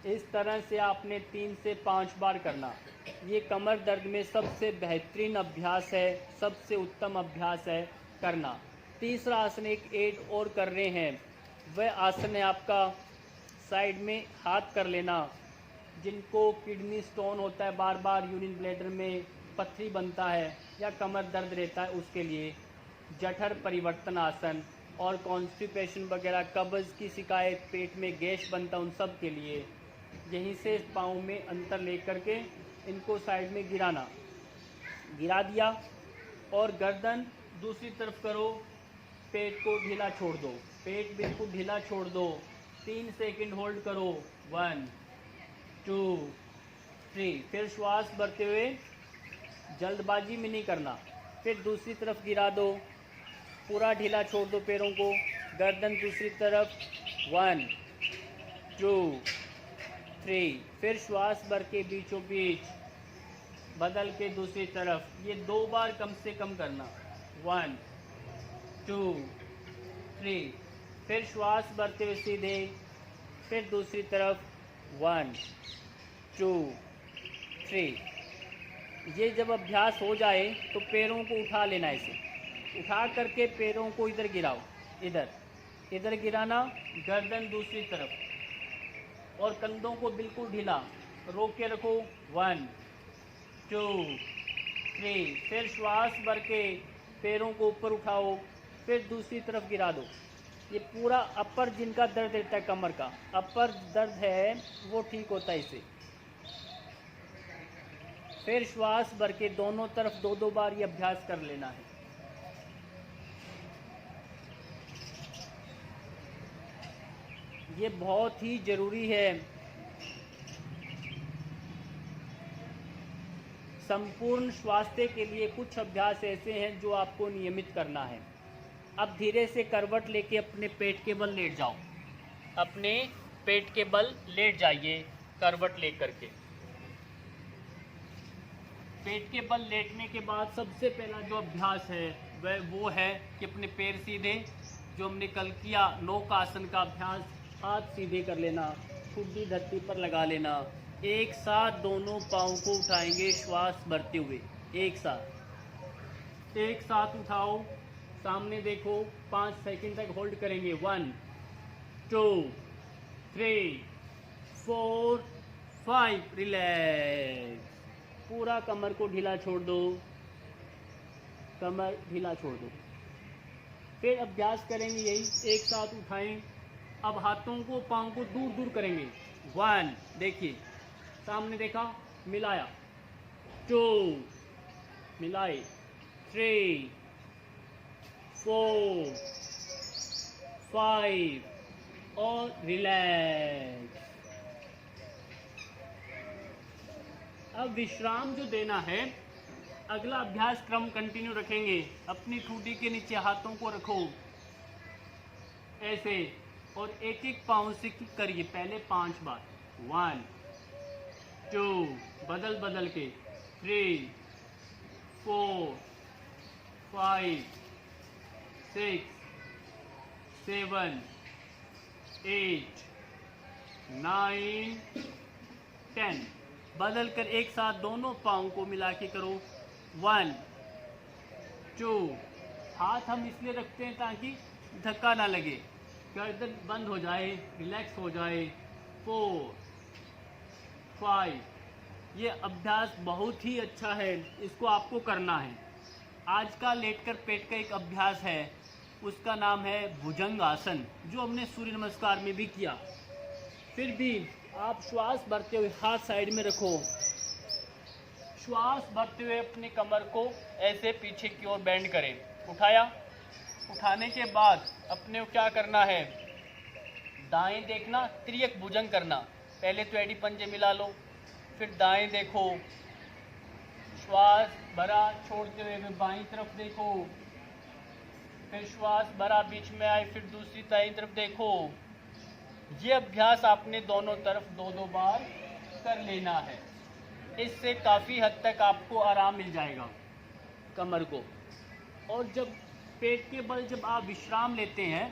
इस तरह से आपने 3 से 5 बार करना। ये कमर दर्द में सबसे बेहतरीन अभ्यास है, सबसे उत्तम अभ्यास है करना। तीसरा आसन एक ऐड और कर रहे हैं, वह आसन है आपका साइड में हाथ कर लेना। जिनको किडनी स्टोन होता है, बार बार यूरिन ब्लैडर में पथरी बनता है या कमर दर्द रहता है, उसके लिए जठर परिवर्तन आसन, और कॉन्स्टिपेशन वगैरह, कब्ज़ की शिकायत, पेट में गैस बनता, उन सब के लिए यहीं से पाँव में अंतर ले करके इनको साइड में गिराना। गिरा दिया और गर्दन दूसरी तरफ करो, पेट को ढीला छोड़ दो, पेट बिल्कुल ढीला छोड़ दो। 3 सेकंड होल्ड करो, 1 2 3। फिर श्वास भरते हुए, जल्दबाजी में नहीं करना। फिर दूसरी तरफ गिरा दो, पूरा ढीला छोड़ दो पैरों को, गर्दन दूसरी तरफ, 1 2 3। फिर श्वास भर के बीचों बीच बदल के दूसरी तरफ, ये 2 बार कम से कम करना, 1 2 3। फिर श्वास भरते हुए सीधे, फिर दूसरी तरफ, 1 2 3। ये जब अभ्यास हो जाए तो पैरों को उठा लेना, ऐसे उठा करके पैरों को इधर गिराओ, इधर गिराना, गर्दन दूसरी तरफ और कंधों को बिल्कुल ढीला रोक के रखो, 1 2 3। फिर श्वास भर के पैरों को ऊपर उठाओ, फिर दूसरी तरफ गिरा दो। ये पूरा अपर, जिनका दर्द रहता है कमर का अपर दर्द है, वो ठीक होता है इससे। फिर श्वास भर के दोनों तरफ 2-2 बार ये अभ्यास कर लेना है। ये बहुत ही ज़रूरी है। संपूर्ण स्वास्थ्य के लिए कुछ अभ्यास ऐसे हैं जो आपको नियमित करना है। अब धीरे से करवट लेके अपने पेट के बल लेट जाओ, अपने पेट के बल लेट जाइए करवट ले करके। पेट के बल लेटने के बाद सबसे पहला जो अभ्यास है वह वो है कि अपने पैर सीधे, जो हमने कल किया नौक आसन का अभ्यास, हाथ सीधे कर लेना, ठुड्डी धरती पर लगा लेना। एक साथ दोनों पाँव को उठाएंगे श्वास भरते हुए, एक साथ उठाओ, सामने देखो, 5 सेकंड तक होल्ड करेंगे, 1 2 3 4 5। रिलैक्स, पूरा कमर को ढीला छोड़ दो, कमर ढीला छोड़ दो। फिर अभ्यास करेंगे यही, एक साथ उठाएं। अब हाथों को पाँव को दूर दूर करेंगे, 1, देखिए सामने देखा, मिलाया, 2 मिलाए, 3 4 5 और रिलैक्स। अब विश्राम जो देना है, अगला अभ्यास क्रम कंटिन्यू रखेंगे। अपनी ठुड्डी के नीचे हाथों को रखो ऐसे और एक एक पाँव से किक करिए, पहले 5 बार, 1 2, बदल बदल के, 3 4 5 6 7 8 9 10। बदल कर एक साथ दोनों पाँव को मिला के करो, 1 2। हाथ हम इसलिए रखते हैं ताकि धक्का ना लगे, गर्दन बंद हो जाए, रिलैक्स हो जाए, 4 5। ये अभ्यास बहुत ही अच्छा है, इसको आपको करना है। आज का लेटकर पेट का एक अभ्यास है, उसका नाम है भुजंग आसन, जो हमने सूर्य नमस्कार में भी किया। फिर भी आप श्वास भरते हुए हाथ साइड में रखो, श्वास भरते हुए अपने कमर को ऐसे पीछे की ओर बेंड करें, उठाया, उठाने के बाद अपने को क्या करना है, दाएं देखना, त्रियक भुजंग करना। पहले तो एडी पंजे मिला लो, फिर दाएं देखो, श्वास भरा छोड़ते हुए बाईं तरफ देखो, फिर श्वास भरा बीच में आए, फिर दूसरी दाईं तरफ देखो। ये अभ्यास आपने दोनों तरफ 2-2 बार कर लेना है। इससे काफ़ी हद तक आपको आराम मिल जाएगा कमर को। और जब पेट के बल जब आप विश्राम लेते हैं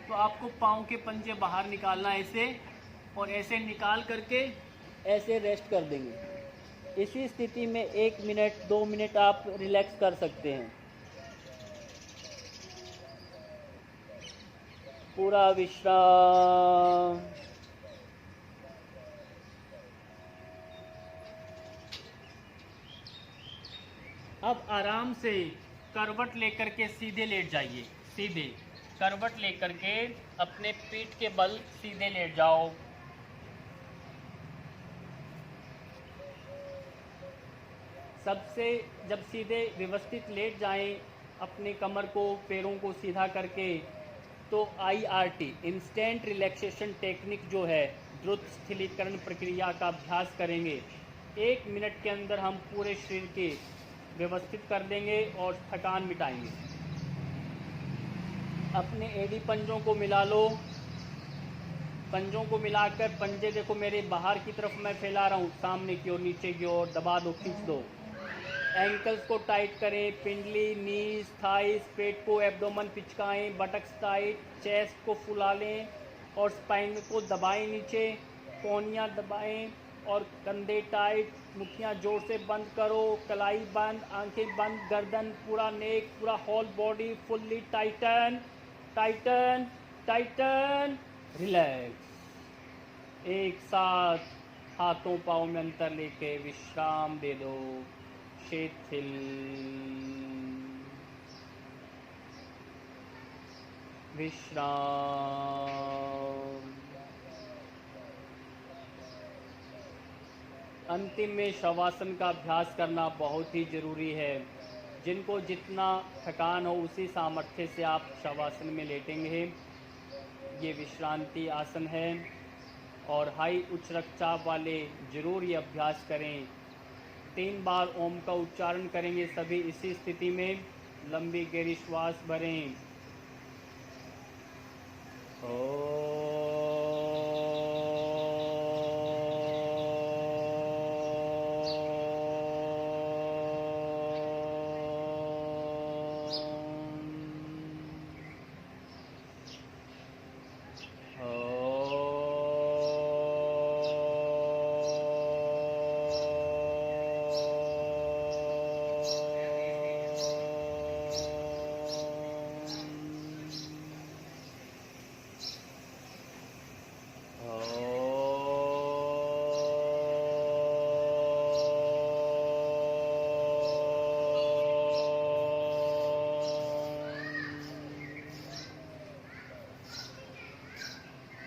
तो आपको पाँव के पंजे बाहर निकालना ऐसे, और ऐसे निकाल करके ऐसे रेस्ट कर देंगे। इसी स्थिति में 1 मिनट 2 मिनट आप रिलैक्स कर सकते हैं। पूरा विश्राम। अब आराम से करवट लेकर के सीधे लेट जाइए, सीधे करवट लेकर के अपने पीठ के बल सीधे लेट जाओ। सबसे जब सीधे व्यवस्थित लेट जाएं अपने कमर को, पैरों को सीधा करके। तो IRT इंस्टेंट रिलैक्सेशन टेक्निक जो है, द्रुत शिथिलीकरण प्रक्रिया का अभ्यास करेंगे। 1 मिनट के अंदर हम पूरे शरीर के व्यवस्थित कर देंगे और थकान मिटाएंगे। अपने एड़ी पंजों को मिला लो। पंजों को मिलाकर पंजे देखो मेरे बाहर की तरफ मैं फैला रहा हूँ, सामने की ओर, नीचे की ओर दबा दो, खींच दो। एंकल्स को टाइट करें, पिंडली, नीज, थाइस, पेट को, एब्डोमन पिचकाएं, बटक्स टाइट, चेस्ट को फुला लें और स्पाइन को दबाएं नीचे, कोहनियाँ दबाएं और कंधे टाइट, मुट्ठियाँ जोर से बंद करो, कलाई बंद, आंखें बंद, गर्दन पूरा, नेक पूरा, whole body fully tighten, tighten, tighten, relax. एक साथ हाथों पाँव में अंतर लेके विश्राम दे दो, शिथिल। विश्राम। अंतिम में शवासन का अभ्यास करना बहुत ही ज़रूरी है। जिनको जितना थकान हो उसी सामर्थ्य से आप शवासन में लेटेंगे। ये विश्रांति आसन है और हाई उच्च रक्तचाप वाले ज़रूर ये अभ्यास करें। 3 बार ओम का उच्चारण करेंगे सभी इसी स्थिति में। लंबी गहरी श्वास भरें।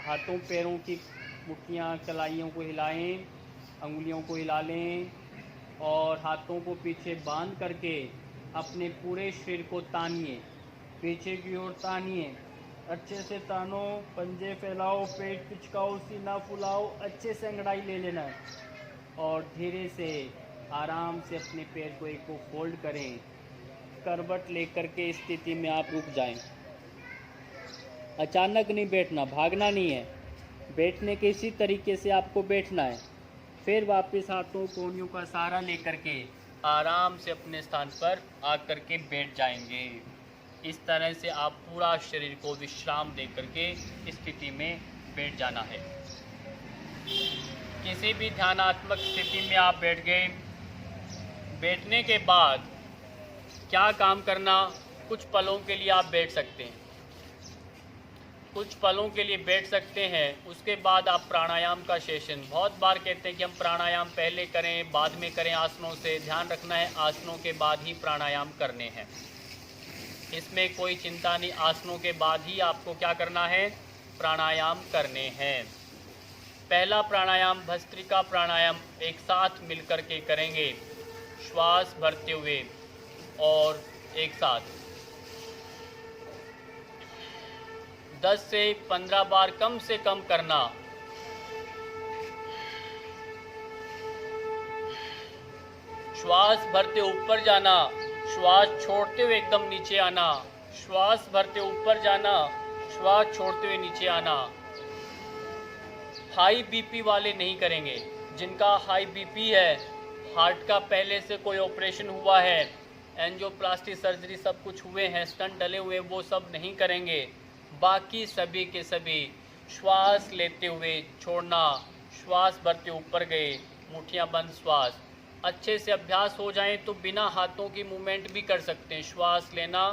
हाथों पैरों की मुट्ठियाँ, कलाइयों को हिलाएं, अंगुलियों को हिला लें और हाथों को पीछे बांध करके अपने पूरे शरीर को तानिए, पीछे की ओर तानिए, अच्छे से तानो, पंजे फैलाओ, पेट पिचकाओ, सीना फुलाओ, अच्छे से अंगड़ाई ले लेना है और धीरे से आराम से अपने पैर को एक को फोल्ड करें। करवट लेकर के स्थिति में आप रुक जाएं। अचानक नहीं बैठना, भागना नहीं है, बैठने के इसी तरीके से आपको बैठना है। फिर वापस हाथों कोहनियों का सहारा लेकर के आराम से अपने स्थान पर आकर के बैठ जाएंगे। इस तरह से आप पूरा शरीर को विश्राम दे करके स्थिति में बैठ जाना है। किसी भी ध्यानात्मक स्थिति में आप बैठ गए। बैठने के बाद क्या काम करना, कुछ पलों के लिए आप बैठ सकते हैं, कुछ पलों के लिए बैठ सकते हैं। उसके बाद आप प्राणायाम का सेशन, बहुत बार कहते हैं कि हम प्राणायाम पहले करें बाद में करें आसनों से, ध्यान रखना है आसनों के बाद ही प्राणायाम करने हैं। इसमें कोई चिंता नहीं, आसनों के बाद ही आपको क्या करना है, प्राणायाम करने हैं। पहला प्राणायाम भस्त्रिका प्राणायाम एक साथ मिलकर के करेंगे, श्वास भरते हुए और एक साथ 10 से 15 बार कम से कम करना। श्वास भरते ऊपर जाना, श्वास छोड़ते हुए एकदम नीचे आना, श्वास भरते ऊपर जाना, श्वास छोड़ते हुए नीचे आना। हाई बीपी वाले नहीं करेंगे। जिनका हाई बीपी है, हार्ट का पहले से कोई ऑपरेशन हुआ है, एंजियोप्लास्टी सर्जरी सब कुछ हुए हैं, स्टंट डले हुए, वो सब नहीं करेंगे। बाकी सभी के सभी श्वास लेते हुए छोड़ना, श्वास भरते ऊपर गए, मुट्ठियाँ बंद, श्वास अच्छे से अभ्यास हो जाए तो बिना हाथों की मूवमेंट भी कर सकते हैं। श्वास लेना,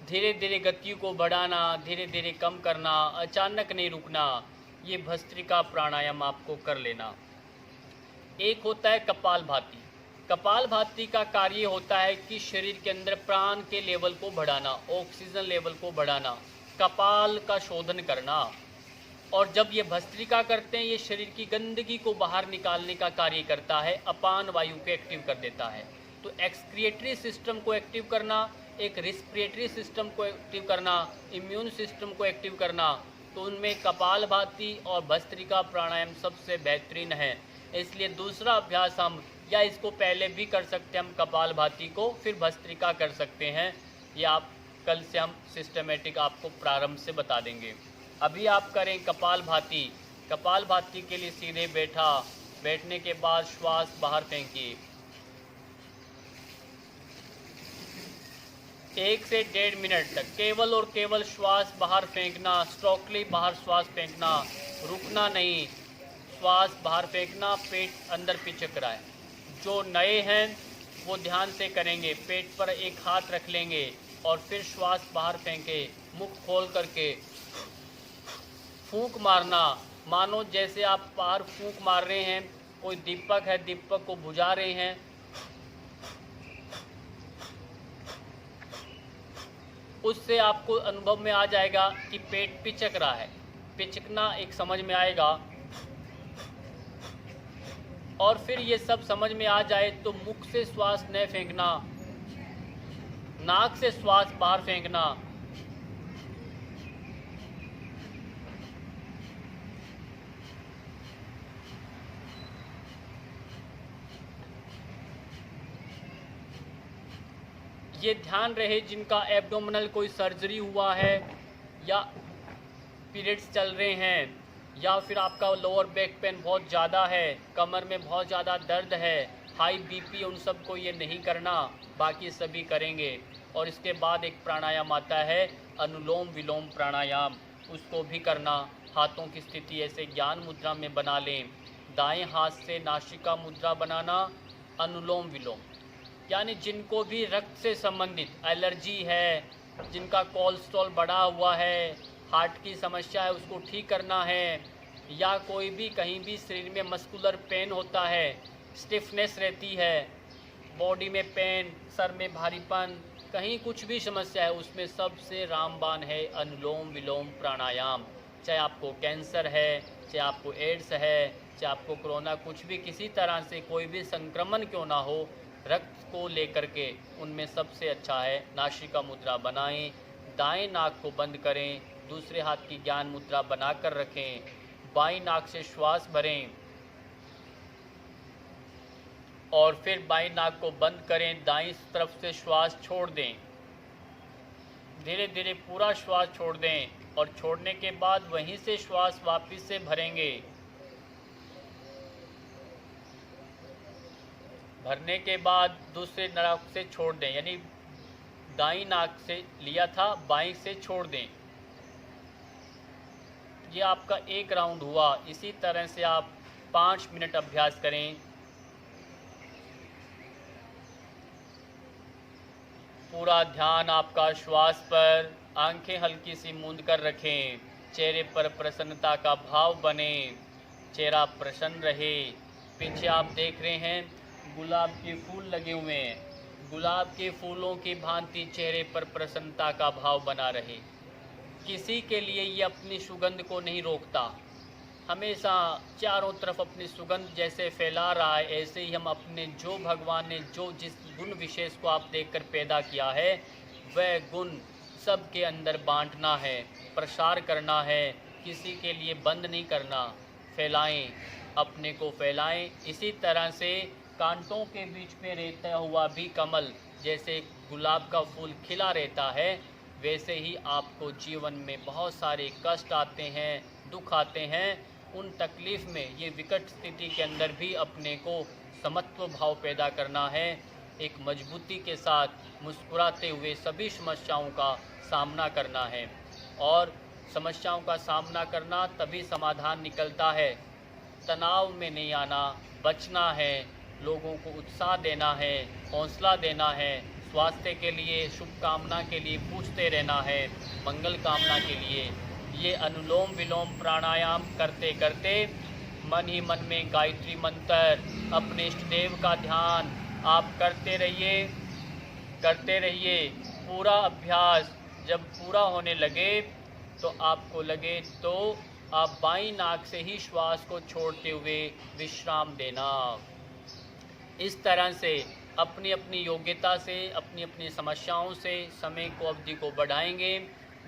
धीरे धीरे गति को बढ़ाना, धीरे धीरे कम करना, अचानक नहीं रुकना। ये भस्त्रिका प्राणायाम आपको कर लेना। एक होता है कपालभाति। कपालभाति का कार्य होता है कि शरीर के अंदर प्राण के लेवल को बढ़ाना, ऑक्सीजन लेवल को बढ़ाना, कपाल का शोधन करना। और जब ये भस्त्रिका करते हैं, ये शरीर की गंदगी को बाहर निकालने का कार्य करता है, अपान वायु को एक्टिव कर देता है। तो एक्सक्रिएटरी सिस्टम को एक्टिव करना, एक रिस्पिरेटरी सिस्टम को एक्टिव करना, इम्यून सिस्टम को एक्टिव करना, तो उनमें कपालभाति और भस्त्रिका प्राणायाम सबसे बेहतरीन है। इसलिए दूसरा अभ्यास हम, या इसको पहले भी कर सकते हैं हम कपालभाति को, फिर भस्त्रिका कर सकते हैं। ये आप कल से हम सिस्टमेटिक आपको प्रारंभ से बता देंगे। अभी आप करें कपालभाति। कपालभाति के लिए सीधे बैठने के बाद श्वास बाहर फेंकिए। 1 से 1.5 मिनट तक केवल और केवल श्वास बाहर फेंकना, स्ट्रोकली बाहर श्वास फेंकना, रुकना नहीं, श्वास बाहर फेंकना, पेट अंदर पिचक रहा है। जो नए हैं वो ध्यान से करेंगे, पेट पर एक हाथ रख लेंगे और फिर श्वास बाहर फेंके, मुख खोल करके फूंक मारना, मानो जैसे आप बाहर फूंक मार रहे हैं, कोई दीपक है, दीपक को बुझा रहे हैं। उससे आपको अनुभव में आ जाएगा कि पेट पिचक रहा है, पिचकना एक समझ में आएगा। और फिर ये सब समझ में आ जाए तो मुख से श्वास न फेंकना, नाक से श्वास बाहर फेंकना। ये ध्यान रहे जिनका एब्डोमिनल कोई सर्जरी हुआ है, या पीरियड्स चल रहे हैं, या फिर आपका लोअर बैक पेन बहुत ज़्यादा है, कमर में बहुत ज़्यादा दर्द है, हाई बीपी, उन सब को ये नहीं करना, बाकी सभी करेंगे। और इसके बाद एक प्राणायाम आता है अनुलोम विलोम प्राणायाम, उसको भी करना। हाथों की स्थिति ऐसे ज्ञान मुद्रा में बना लें, दाएं हाथ से नासिका मुद्रा बनाना, अनुलोम विलोम। यानी जिनको भी रक्त से संबंधित एलर्जी है, जिनका कोलेस्ट्रॉल बढ़ा हुआ है, हार्ट की समस्या है, उसको ठीक करना है, या कोई भी कहीं भी शरीर में मस्कुलर पेन होता है, स्टिफनेस रहती है, बॉडी में पेन, सर में भारीपन, कहीं कुछ भी समस्या है, उसमें सबसे रामबाण है अनुलोम विलोम प्राणायाम। चाहे आपको कैंसर है, चाहे आपको एड्स है, चाहे आपको कोरोना, कुछ भी किसी तरह से कोई भी संक्रमण क्यों ना हो, रक्त को लेकर के उनमें सबसे अच्छा है नासिका मुद्रा बनाएं, दाएं नाक को बंद करें, दूसरे हाथ की ज्ञान मुद्रा बनाकर रखें, बाईं नाक से श्वास भरें और फिर बाईं नाक को बंद करें, दाईं तरफ से श्वास छोड़ दें। धीरे धीरे पूरा श्वास छोड़ दें और छोड़ने के बाद वहीं से श्वास वापस से भरेंगे। भरने के बाद दूसरे नाक से छोड़ दें, यानी दाईं नाक से लिया था, बाईं से छोड़ दें। ये आपका एक राउंड हुआ। इसी तरह से आप 5 मिनट अभ्यास करें। पूरा ध्यान आपका श्वास पर, आंखें हल्की सी मूंद कर रखें, चेहरे पर प्रसन्नता का भाव बने, चेहरा प्रसन्न रहे। पीछे आप देख रहे हैं गुलाब के फूल लगे हुए हैं, गुलाब के फूलों की भांति चेहरे पर प्रसन्नता का भाव बना रहे। किसी के लिए ये अपनी सुगंध को नहीं रोकता, हमेशा चारों तरफ अपनी सुगंध जैसे फैला रहा है, ऐसे ही हम अपने जो भगवान ने जो जिस गुण विशेष को आप देखकर पैदा किया है, वह गुण सबके अंदर बांटना है, प्रसार करना है, किसी के लिए बंद नहीं करना। फैलाएं, अपने को फैलाएं। इसी तरह से कांटों के बीच में रहता हुआ भी कमल जैसे गुलाब का फूल खिला रहता है, वैसे ही आपको जीवन में बहुत सारे कष्ट आते हैं, दुख आते हैं। उन तकलीफ़ में, ये विकट स्थिति के अंदर भी अपने को समत्व भाव पैदा करना है। एक मजबूती के साथ मुस्कुराते हुए सभी समस्याओं का सामना करना है, और समस्याओं का सामना करना तभी समाधान निकलता है। तनाव में नहीं आना, बचना है, लोगों को उत्साह देना है, हौसला देना है, स्वास्थ्य के लिए, शुभकामना के लिए पूछते रहना है, मंगल कामना के लिए। ये अनुलोम विलोम प्राणायाम करते करते मन ही मन में गायत्री मंत्र, अपने इष्ट देव का ध्यान आप करते रहिए। पूरा अभ्यास जब पूरा होने लगे तो आपको लगे तो आप बाईं नाक से ही श्वास को छोड़ते हुए विश्राम देना। इस तरह से अपनी अपनी योग्यता से, अपनी अपनी समस्याओं से समय को, अवधि को बढ़ाएंगे।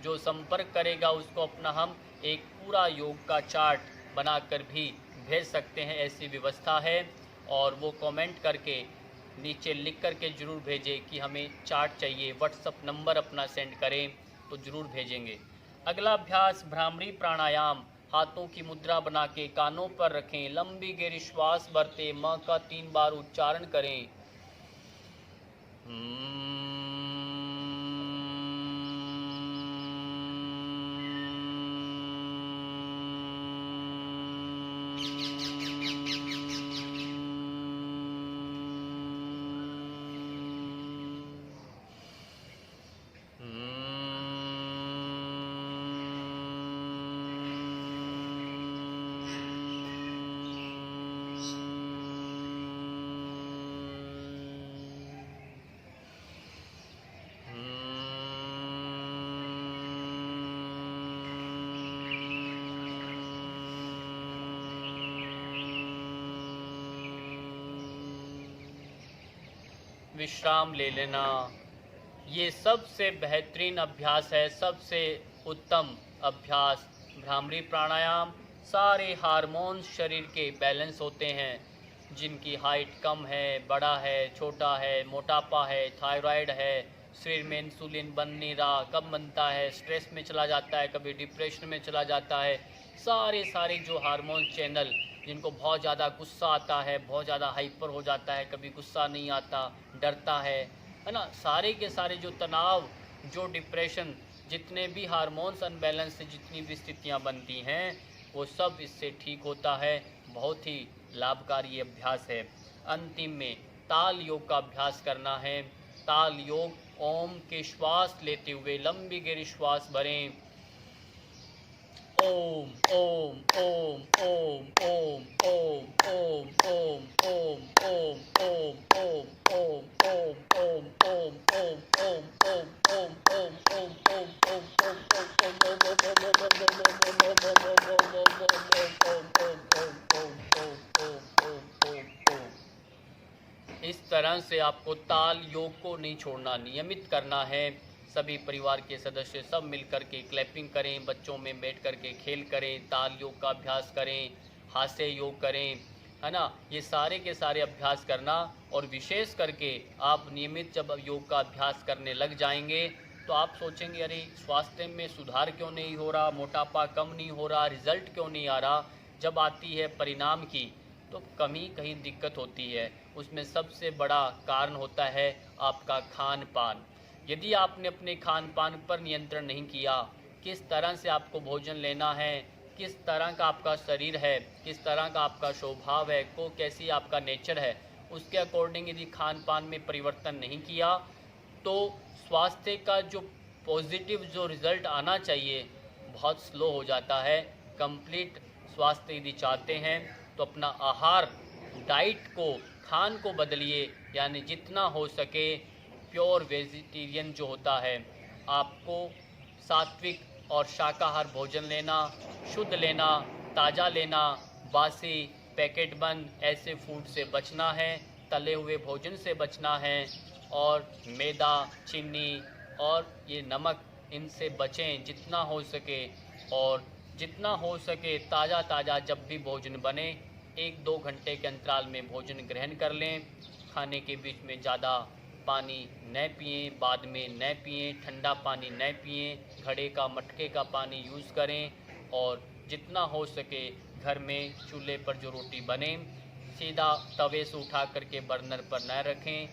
जो संपर्क करेगा उसको अपना हम एक पूरा योग का चार्ट बनाकर भी भेज सकते हैं, ऐसी व्यवस्था है। और वो कमेंट करके नीचे लिख करके ज़रूर भेजें कि हमें चार्ट चाहिए। व्हाट्सअप नंबर अपना सेंड करें तो ज़रूर भेजेंगे। अगला अभ्यास भ्रामरी प्राणायाम। हाथों की मुद्रा बना के कानों पर रखें, लंबी गहरी श्वास भरते म का 3 बार उच्चारण करें। विश्राम ले लेना। ये सबसे बेहतरीन अभ्यास है, सबसे उत्तम अभ्यास भ्रामरी प्राणायाम। सारे हार्मोन्स शरीर के बैलेंस होते हैं। जिनकी हाइट कम है, बड़ा है, छोटा है, मोटापा है, थायराइड है, शरीर में इंसुलिन बन नहीं रहा, कब बनता है, स्ट्रेस में चला जाता है, कभी डिप्रेशन में चला जाता है, सारे जो हार्मोन चैनल, जिनको बहुत ज़्यादा गुस्सा आता है, बहुत ज़्यादा हाइपर हो जाता है, कभी गुस्सा नहीं आता, डरता है ना, सारे के सारे जो तनाव, जो डिप्रेशन, जितने भी हार्मोन्स अनबैलेंस से जितनी भी स्थितियाँ बनती हैं, वो सब इससे ठीक होता है। बहुत ही लाभकारी अभ्यास है। अंतिम में ताल योग का अभ्यास करना है। ताल योग, ओम के श्वास लेते हुए लंबी गहरी श्वास भरें। ओम ओम ओम ओम ओम ओम ओम ओम ओम ओम ओम ओम ओम ओम ओम ओम ओम ओम इस तरह से आपको ताल योग को नहीं छोड़ना, नियमित करना है। सभी परिवार के सदस्य सब मिलकर के क्लैपिंग करें, बच्चों में बैठ कर के खेल करें, ताल योग का अभ्यास करें, हास्य योग करें, है ना। ये सारे के सारे अभ्यास करना। और विशेष करके आप नियमित जब योग का अभ्यास करने लग जाएंगे तो आप सोचेंगे, अरे स्वास्थ्य में सुधार क्यों नहीं हो रहा, मोटापा कम नहीं हो रहा, रिजल्ट क्यों नहीं आ रहा। जब आती है परिणाम की तो कहीं दिक्कत होती है। उसमें सबसे बड़ा कारण होता है आपका खान पान। यदि आपने अपने खान पान पर नियंत्रण नहीं किया, किस तरह से आपको भोजन लेना है, किस तरह का आपका शरीर है, किस तरह का आपका स्वभाव है, को कैसी आपका नेचर है, उसके अकॉर्डिंग यदि खान पान में परिवर्तन नहीं किया तो स्वास्थ्य का जो पॉजिटिव जो रिज़ल्ट आना चाहिए बहुत स्लो हो जाता है। कंप्लीट स्वास्थ्य यदि चाहते हैं तो अपना आहार, डाइट को, खान को बदलिए। यानी जितना हो सके प्योर वेजिटेरियन जो होता है, आपको सात्विक और शाकाहार भोजन लेना, शुद्ध लेना, ताज़ा लेना, बासी पैकेट बंद ऐसे फूड से बचना है, तले हुए भोजन से बचना है, और मैदा, चीनी और ये नमक, इनसे बचें जितना हो सके। और जितना हो सके ताज़ा जब भी भोजन बने 1-2 घंटे के अंतराल में भोजन ग्रहण कर लें। खाने के बीच में ज़्यादा पानी न पिएं, बाद में न पिएं, ठंडा पानी न पिएं, घड़े का, मटके का पानी यूज़ करें। और जितना हो सके घर में चूल्हे पर जो रोटी बने सीधा तवे से उठा करके बर्नर पर न रखें।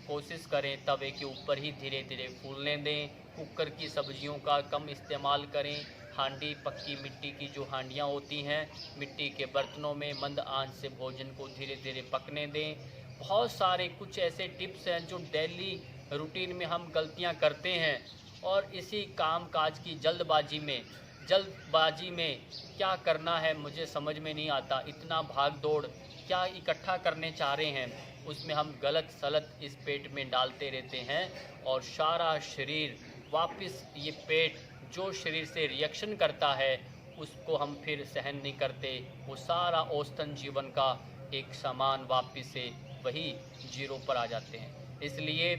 कोशिश करें तवे के ऊपर ही धीरे धीरे फूलने दें। कुकर की सब्जियों का कम इस्तेमाल करें। हांडी, पक्की मिट्टी की जो हांडियाँ होती हैं, मिट्टी के बर्तनों में मंद आंच से भोजन को धीरे धीरे पकने दें। बहुत सारे कुछ ऐसे टिप्स हैं जो डेली रूटीन में हम गलतियां करते हैं और इसी काम काज की जल्दबाजी में जल्दबाजी में क्या करना है मुझे समझ में नहीं आता। इतना भाग दौड़ क्या इकट्ठा करने चाह रहे हैं, उसमें हम गलत सलत इस पेट में डालते रहते हैं और सारा शरीर वापस ये पेट जो शरीर से रिएक्शन करता है उसको हम फिर सहन नहीं करते। वो सारा औसतन जीवन का एक सामान वापस से वही जीरो पर आ जाते हैं। इसलिए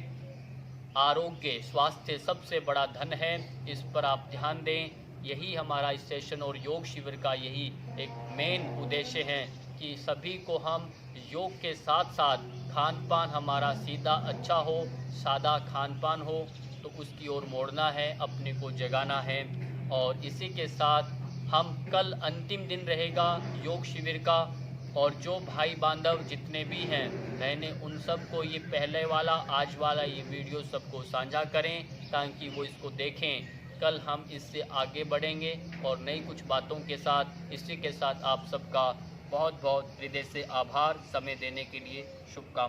आरोग्य स्वास्थ्य सबसे बड़ा धन है, इस पर आप ध्यान दें। यही हमारा इस सेशन और योग शिविर का यही एक मेन उद्देश्य है कि सभी को हम योग के साथ साथ खान पान हमारा सीधा अच्छा हो, सादा खान पान हो तो उसकी ओर मोड़ना है, अपने को जगाना है। और इसी के साथ हम कल अंतिम दिन रहेगा योग शिविर का, और जो भाई बांधव जितने भी हैं मैंने उन सबको ये पहले वाला आज वाला ये वीडियो सबको साझा करें ताकि वो इसको देखें। कल हम इससे आगे बढ़ेंगे और नई कुछ बातों के साथ। इसी के साथ आप सबका बहुत बहुत हृदय से आभार, समय देने के लिए शुभकामनाएं।